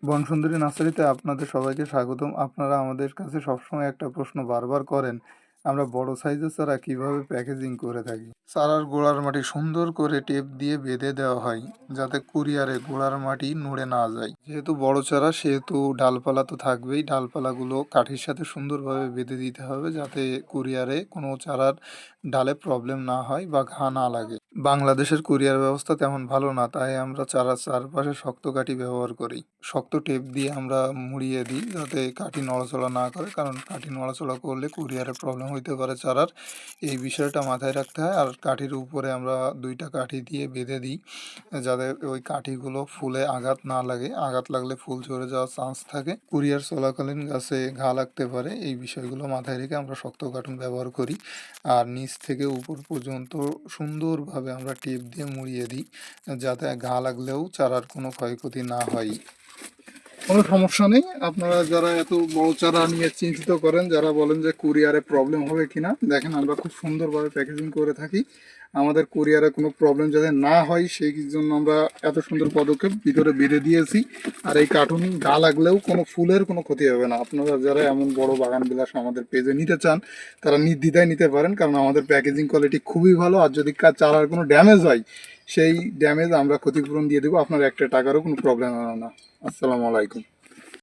বনসুন্দরী নার্সারিতে আপনাদের সবাইকে স্বাগতম। আপনারা আমাদের কাছে সবসময় একটা প্রশ্ন বারবার করেন, আমরা বড় সাইজের চারা কিভাবে প্যাকেজিং করে থাকি। চারার গোড়ার মাটি সুন্দর করে টেপ দিয়ে বেঁধে দেওয়া হয়, যাতে কুরিয়ারে গোড়ার মাটি নড়ে না যায়। যেহেতু বড় চারা সেহেতু ডালপালা তো থাকবেই, ডালপালাগুলো কাঠির সাথে সুন্দরভাবে বেঁধে দিতে হবে, যাতে কুরিয়ারে কোনো চারার ডালে প্রবলেম না হয় বা ঘা না লাগে। বাংলাদেশের কুরিয়ার ব্যবস্থা তেমন ভালো না, তাই আমরা চারার চারপাশে শক্ত কাঠি ব্যবহার করি। শক্ত টেপ দিয়ে আমরা মুড়িয়ে দিই, যাতে কাঠি নড়াচড়া না করে, কারণ কাঠি নড়াচড়া করলে কুরিয়ারে প্রবলেম হইতে পারে চারার। এই বিষয়টা মাথায় রাখতে হয়। আর কাঠির উপরে আমরা দুইটা কাঠি দিয়ে বেঁধে দিই, যাতে ওই কাঠিগুলো ফুলে আঘাত না লাগে। আঘাত লাগলে ফুল ঝরে যাওয়ার চান্স থাকে, কুরিয়ার চলাকালীন গাছে ঘা লাগতে পারে। এই বিষয়গুলো মাথায় রেখে আমরা শক্ত কার্টুন ব্যবহার করি। আর নিচ থেকে উপর পর্যন্ত সুন্দরভাবে আমরা টেপ দিয়ে মুড়িয়ে দিই, যাতে ঘা লাগলেও চারার কোনো ক্ষয়ক্ষতি না হয়। কোনো সমস্যা নেই। আপনারা যারা এত বড় চারা নিয়ে চিন্তিত করেন, যারা বলেন যে কুরিয়ারে প্রবলেম হবে কিনা, দেখেন আমরা খুব সুন্দরভাবে প্যাকেজিং করে থাকি। আমাদের কুরিয়ারে কোনো প্রবলেম যাতে না হয় সেই জন্য আমরা এত সুন্দর পদক্ষেপ ভিতরে বেঁধে দিয়েছি। আর এই কার্টুন গা লাগলেও কোনো ফুলের কোনো ক্ষতি হবে না। আপনারা যারা এমন বড় বাগান বিলাস আমাদের পেজে নিতে চান, তারা নির্দ্বিধায় নিতে পারেন, কারণ আমাদের প্যাকেজিং কোয়ালিটি খুবই ভালো। আর যদি চারার কোনো ড্যামেজ হয়, সেই ড্যামেজ আমরা ক্ষতিপূরণ দিয়ে দেবো, আপনার একটা টাকারও কোনো প্রবলেম হবে না। আসসালামু আলাইকুম।